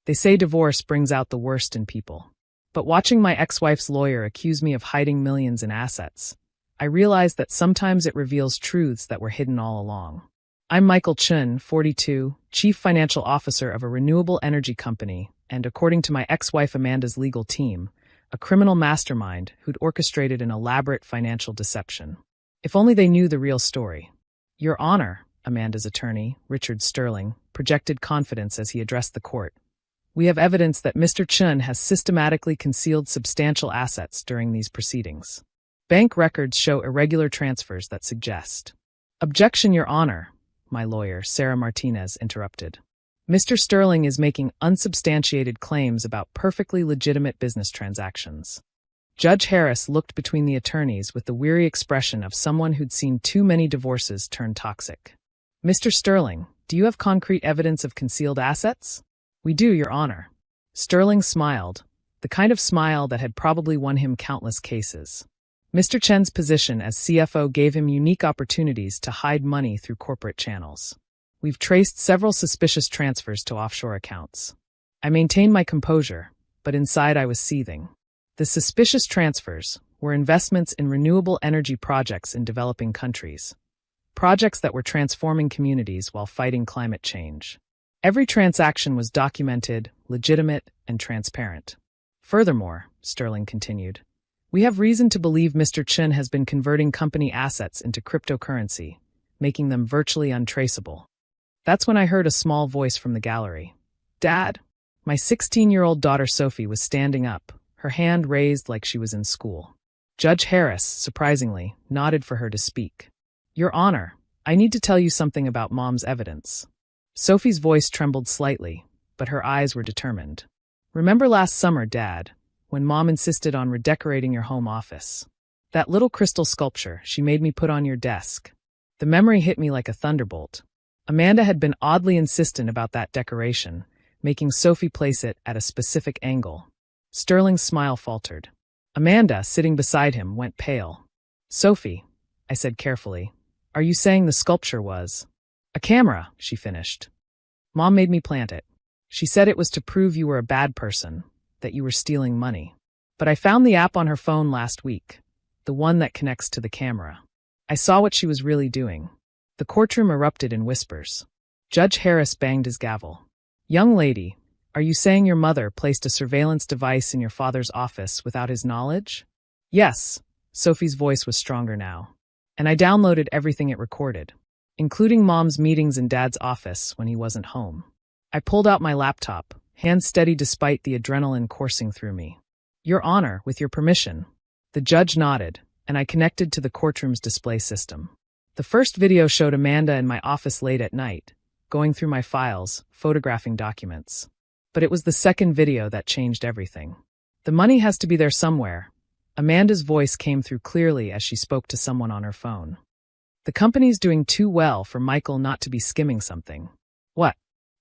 They say divorce brings out the worst in people. But watching my ex-wife's lawyer accuse me of hiding millions in assets, I realized that sometimes it reveals truths that were hidden all along. I'm Michael Chun, 42, Chief Financial Officer of a renewable energy company, and according to my ex-wife Amanda's legal team, a criminal mastermind who'd orchestrated an elaborate financial deception. If only they knew the real story. Your Honor, Amanda's attorney, Richard Sterling, projected confidence as he addressed the court. We have evidence that Mr. Chun has systematically concealed substantial assets during these proceedings. Bank records show irregular transfers that suggest. Objection, Your Honor, my lawyer, Sarah Martinez, interrupted. Mr. Sterling is making unsubstantiated claims about perfectly legitimate business transactions. Judge Harris looked between the attorneys with the weary expression of someone who'd seen too many divorces turn toxic. Mr. Sterling, do you have concrete evidence of concealed assets? We do, Your Honor. Sterling smiled, the kind of smile that had probably won him countless cases. Mr. Chen's position as CFO gave him unique opportunities to hide money through corporate channels. We've traced several suspicious transfers to offshore accounts. I maintained my composure, but inside I was seething. The suspicious transfers were investments in renewable energy projects in developing countries. Projects that were transforming communities while fighting climate change. Every transaction was documented, legitimate, and transparent. Furthermore, Sterling continued, we have reason to believe Mr. Chun has been converting company assets into cryptocurrency, making them virtually untraceable. That's when I heard a small voice from the gallery. Dad! My 16-year-old daughter Sophie was standing up, her hand raised like she was in school. Judge Harris, surprisingly, nodded for her to speak. Your Honor, I need to tell you something about Mom's evidence. Sophie's voice trembled slightly, but her eyes were determined. Remember last summer, Dad, when Mom insisted on redecorating your home office? That little crystal sculpture she made me put on your desk. The memory hit me like a thunderbolt. Amanda had been oddly insistent about that decoration, making Sophie place it at a specific angle. Sterling's smile faltered. Amanda, sitting beside him, went pale. Sophie, I said carefully, are you saying the sculpture was a camera? She finished. Mom made me plant it. She said it was to prove you were a bad person, that you were stealing money. But I found the app on her phone last week, the one that connects to the camera. I saw what she was really doing. The courtroom erupted in whispers. Judge Harris banged his gavel. Young lady, are you saying your mother placed a surveillance device in your father's office without his knowledge? Yes, Sophie's voice was stronger now. And I downloaded everything it recorded, including Mom's meetings in Dad's office when he wasn't home. I pulled out my laptop, hands steady despite the adrenaline coursing through me. Your Honor, with your permission. The judge nodded, and I connected to the courtroom's display system. The first video showed Amanda in my office late at night, going through my files, photographing documents. But it was the second video that changed everything. The money has to be there somewhere. Amanda's voice came through clearly as she spoke to someone on her phone. The company's doing too well for Michael not to be skimming something. What?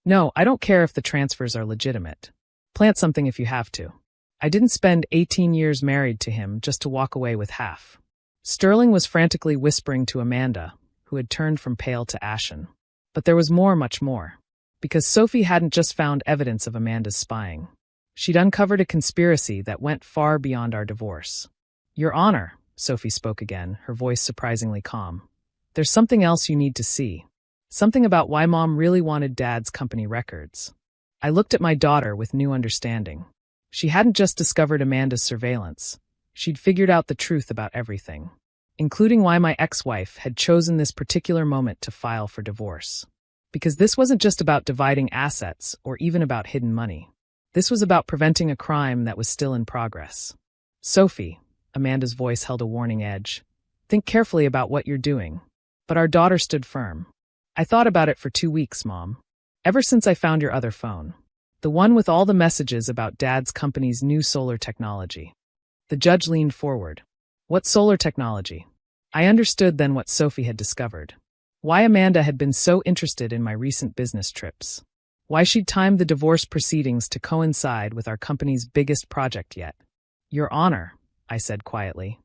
No, I don't care if the transfers are legitimate. Plant something if you have to. I didn't spend 18 years married to him just to walk away with half. Sterling was frantically whispering to Amanda, who had turned from pale to ashen. But there was more, much more. Because Sophie hadn't just found evidence of Amanda's spying. She'd uncovered a conspiracy that went far beyond our divorce. Your Honor, Sophie spoke again, her voice surprisingly calm. There's something else you need to see. Something about why Mom really wanted Dad's company records. I looked at my daughter with new understanding. She hadn't just discovered Amanda's surveillance. She'd figured out the truth about everything, including why my ex-wife had chosen this particular moment to file for divorce. Because this wasn't just about dividing assets or even about hidden money. This was about preventing a crime that was still in progress. Sophie, Amanda's voice held a warning edge. Think carefully about what you're doing. But our daughter stood firm. I thought about it for 2 weeks, Mom. Ever since I found your other phone. The one with all the messages about Dad's company's new solar technology. The judge leaned forward. What solar technology? I understood then what Sophie had discovered. Why Amanda had been so interested in my recent business trips. Why she'd timed the divorce proceedings to coincide with our company's biggest project yet. Your Honor, I said quietly.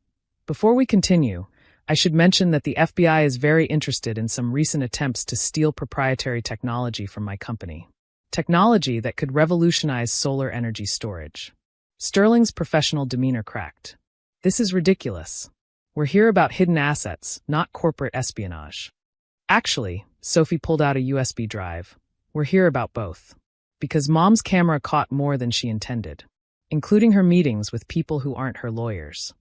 Before we continue, I should mention that the FBI is very interested in some recent attempts to steal proprietary technology from my company. technology that could revolutionize solar energy storage. Sterling's professional demeanor cracked. This is ridiculous. We're here about hidden assets, not corporate espionage. Actually, Sophie pulled out a USB drive. We're here about both. Because Mom's camera caught more than she intended, including her meetings with people who aren't her lawyers.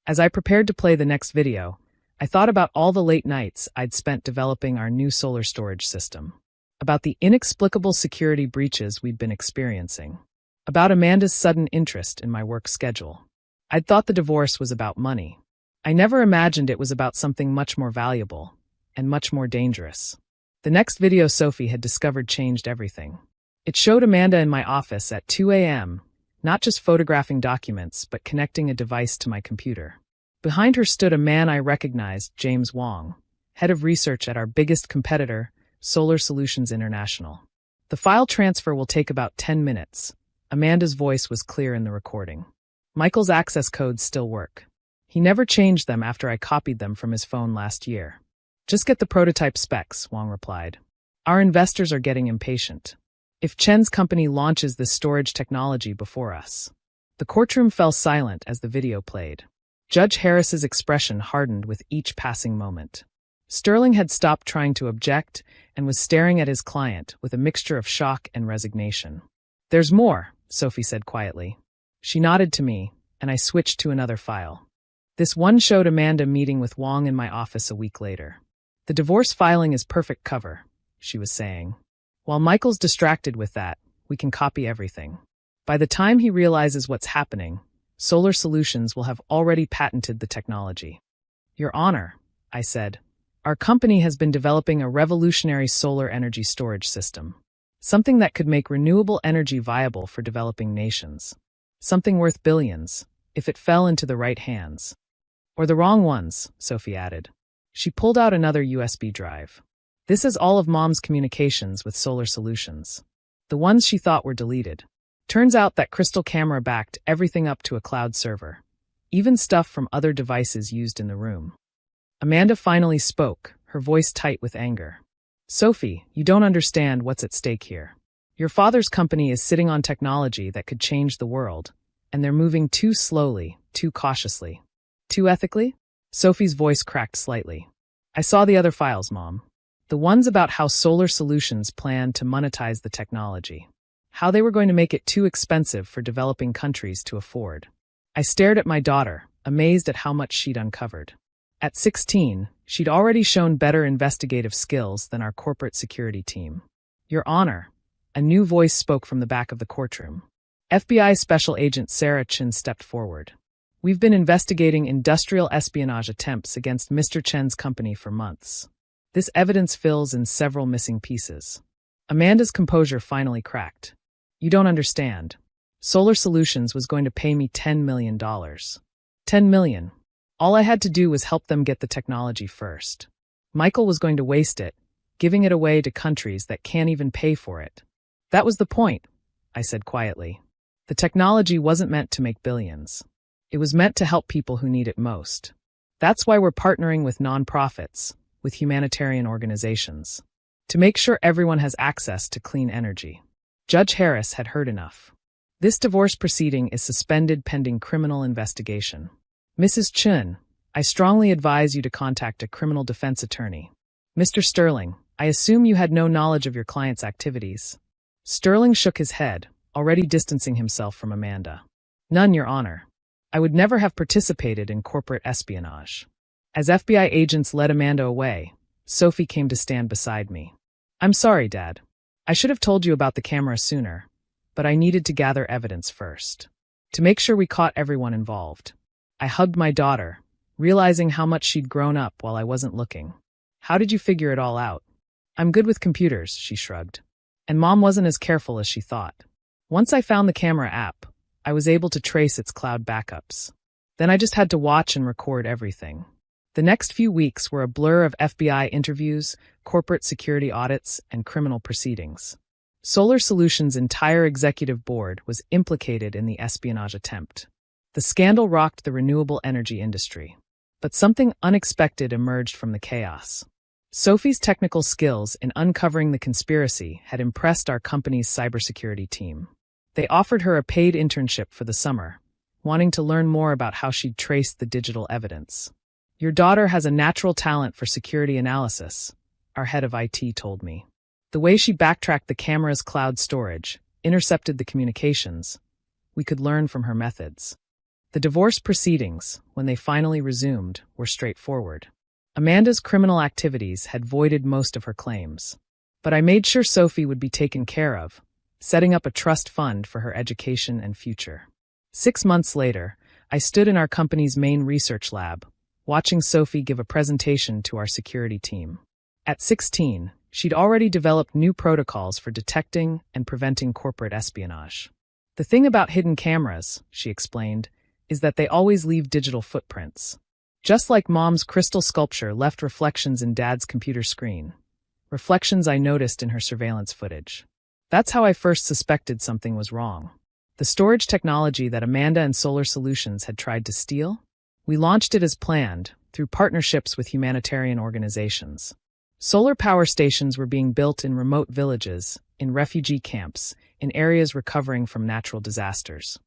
As I prepared to play the next video, I thought about all the late nights I'd spent developing our new solar storage system, about the inexplicable security breaches we'd been experiencing, about Amanda's sudden interest in my work schedule. I'd thought the divorce was about money. I never imagined it was about something much more valuable and much more dangerous. The next video Sophie had discovered changed everything. It showed Amanda in my office at 2 a.m., not just photographing documents, but connecting a device to my computer. Behind her stood a man I recognized, James Wong, head of research at our biggest competitor, Solar Solutions International. The file transfer will take about 10 minutes. Amanda's voice was clear in the recording. Michael's access codes still work. He never changed them after I copied them from his phone last year. Just get the prototype specs, Wong replied. Our investors are getting impatient. If Chen's company launches this storage technology before us. The courtroom fell silent as the video played. Judge Harris's expression hardened with each passing moment. Sterling had stopped trying to object and was staring at his client with a mixture of shock and resignation. There's more, Sophie said quietly. She nodded to me, and I switched to another file. This one showed Amanda meeting with Wong in my office a week later. The divorce filing is perfect cover, she was saying. While Michael's distracted with that, we can copy everything. By the time he realizes what's happening, Solar Solutions will have already patented the technology. Your Honor, I said, our company has been developing a revolutionary solar energy storage system. Something that could make renewable energy viable for developing nations. Something worth billions, if it fell into the right hands. Or the wrong ones, Sophie added. She pulled out another USB drive. This is all of Mom's communications with Solar Solutions. The ones she thought were deleted. Turns out that Crystal camera backed everything up to a cloud server. Even stuff from other devices used in the room. Amanda finally spoke, her voice tight with anger. Sophie, you don't understand what's at stake here. Your father's company is sitting on technology that could change the world, and they're moving too slowly, too cautiously. Too ethically? Sophie's voice cracked slightly. I saw the other files, Mom. The ones about how Solar Solutions planned to monetize the technology. How they were going to make it too expensive for developing countries to afford. I stared at my daughter, amazed at how much she'd uncovered. At 16, she'd already shown better investigative skills than our corporate security team. Your Honor, a new voice spoke from the back of the courtroom. FBI Special Agent Sarah Chin stepped forward. We've been investigating industrial espionage attempts against Mr. Chen's company for months. This evidence fills in several missing pieces. Amanda's composure finally cracked. You don't understand. Solar Solutions was going to pay me $10 million. $10 million. All I had to do was help them get the technology first. Michael was going to waste it, giving it away to countries that can't even pay for it. That was the point, I said quietly. The technology wasn't meant to make billions. It was meant to help people who need it most. That's why we're partnering with nonprofits, with humanitarian organizations, to make sure everyone has access to clean energy. Judge Harris had heard enough. This divorce proceeding is suspended pending criminal investigation. Mrs. Chun, I strongly advise you to contact a criminal defense attorney. Mr. Sterling, I assume you had no knowledge of your client's activities. Sterling shook his head, already distancing himself from Amanda. None, Your Honor. I would never have participated in corporate espionage. As FBI agents led Amanda away, Sophie came to stand beside me. I'm sorry, Dad. I should have told you about the camera sooner, but I needed to gather evidence first. To make sure we caught everyone involved. I hugged my daughter, realizing how much she'd grown up while I wasn't looking. How did you figure it all out? I'm good with computers, she shrugged. And Mom wasn't as careful as she thought. Once I found the camera app, I was able to trace its cloud backups. Then I just had to watch and record everything. The next few weeks were a blur of FBI interviews, corporate security audits, and criminal proceedings. Solar Solutions' entire executive board was implicated in the espionage attempt. The scandal rocked the renewable energy industry. But something unexpected emerged from the chaos. Sophie's technical skills in uncovering the conspiracy had impressed our company's cybersecurity team. They offered her a paid internship for the summer, wanting to learn more about how she'd traced the digital evidence. "Your daughter has a natural talent for security analysis," our head of IT told me. "The way she backtracked the camera's cloud storage, intercepted the communications, we could learn from her methods." The divorce proceedings, when they finally resumed, were straightforward. Amanda's criminal activities had voided most of her claims. But I made sure Sophie would be taken care of, setting up a trust fund for her education and future. 6 months later, I stood in our company's main research lab, watching Sophie give a presentation to our security team. At 16, she'd already developed new protocols for detecting and preventing corporate espionage. "The thing about hidden cameras," she explained, "is that they always leave digital footprints. Just like Mom's crystal sculpture left reflections in Dad's computer screen. Reflections I noticed in her surveillance footage. That's how I first suspected something was wrong. The storage technology that Amanda and Solar Solutions had tried to steal? We launched it as planned, through partnerships with humanitarian organizations. Solar power stations were being built in remote villages, in refugee camps, in areas recovering from natural disasters.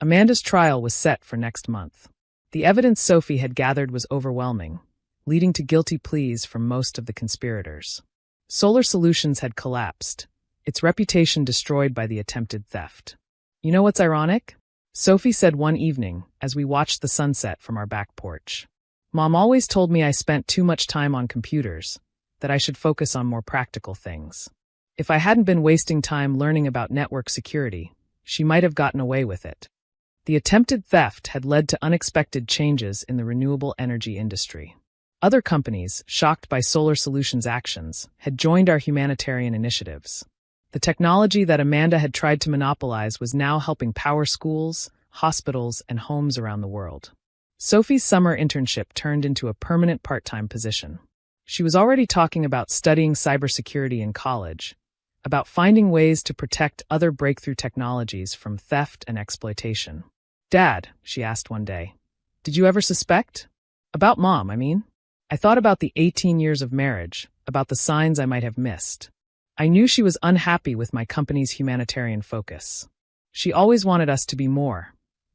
Amanda's trial was set for next month. The evidence Sophie had gathered was overwhelming, leading to guilty pleas from most of the conspirators. Solar Solutions had collapsed, its reputation destroyed by the attempted theft. "You know what's ironic?" Sophie said one evening as we watched the sunset from our back porch. "Mom always told me I spent too much time on computers, that I should focus on more practical things. If I hadn't been wasting time learning about network security, she might have gotten away with it." The attempted theft had led to unexpected changes in the renewable energy industry. Other companies, shocked by Solar Solutions' actions, had joined our humanitarian initiatives. The technology that Amanda had tried to monopolize was now helping power schools, hospitals, and homes around the world. Sophie's summer internship turned into a permanent part-time position. She was already talking about studying cybersecurity in college, about finding ways to protect other breakthrough technologies from theft and exploitation. "Dad," she asked one day, "did you ever suspect? About Mom, I mean. I thought about the 18 years of marriage, about the signs I might have missed. I knew she was unhappy with my company's humanitarian focus. She always wanted us to be more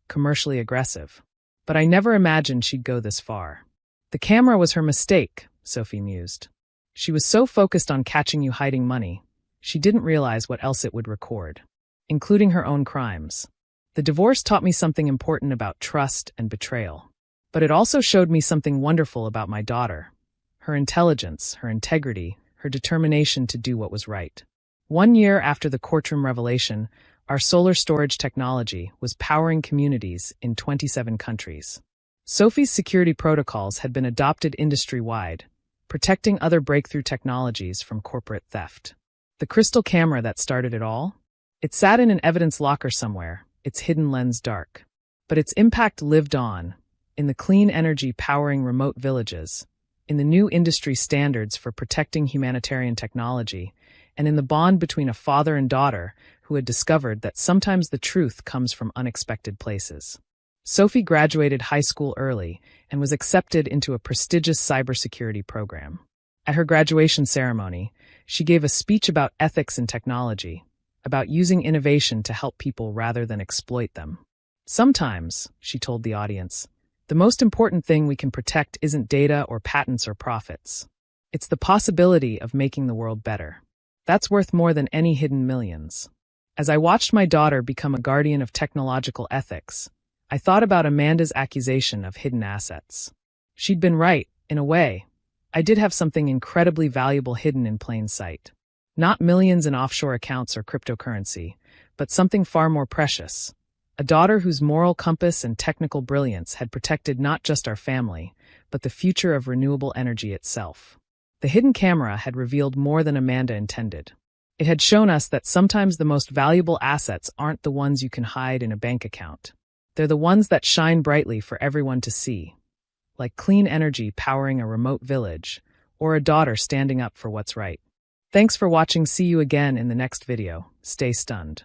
commercially aggressive. But I never imagined she'd go this far." "The camera was her mistake," Sophie mused. "She was so focused on catching you hiding money, she didn't realize what else it would record, including her own crimes. The divorce taught me something important about trust and betrayal. But it also showed me something wonderful about my daughter. Her intelligence, her integrity, her determination to do what was right." 1 year after the courtroom revelation, our solar storage technology was powering communities in 27 countries. Sophie's security protocols had been adopted industry-wide, protecting other breakthrough technologies from corporate theft. The crystal camera that started it all? It sat in an evidence locker somewhere, its hidden lens dark. But its impact lived on, in the clean energy powering remote villages, in the new industry standards for protecting humanitarian technology, and in the bond between a father and daughter who had discovered that sometimes the truth comes from unexpected places. Sophie graduated high school early and was accepted into a prestigious cybersecurity program. At her graduation ceremony, she gave a speech about ethics in technology, about using innovation to help people rather than exploit them. "Sometimes," she told the audience, "the most important thing we can protect isn't data or patents or profits. It's the possibility of making the world better. That's worth more than any hidden millions." As I watched my daughter become a guardian of technological ethics, I thought about Amanda's accusation of hidden assets. She'd been right, in a way. I did have something incredibly valuable hidden in plain sight. Not millions in offshore accounts or cryptocurrency, but something far more precious. A daughter whose moral compass and technical brilliance had protected not just our family, but the future of renewable energy itself. The hidden camera had revealed more than Amanda intended. It had shown us that sometimes the most valuable assets aren't the ones you can hide in a bank account. They're the ones that shine brightly for everyone to see, like clean energy powering a remote village, or a daughter standing up for what's right. Thanks for watching. See you again in the next video. Stay stunned.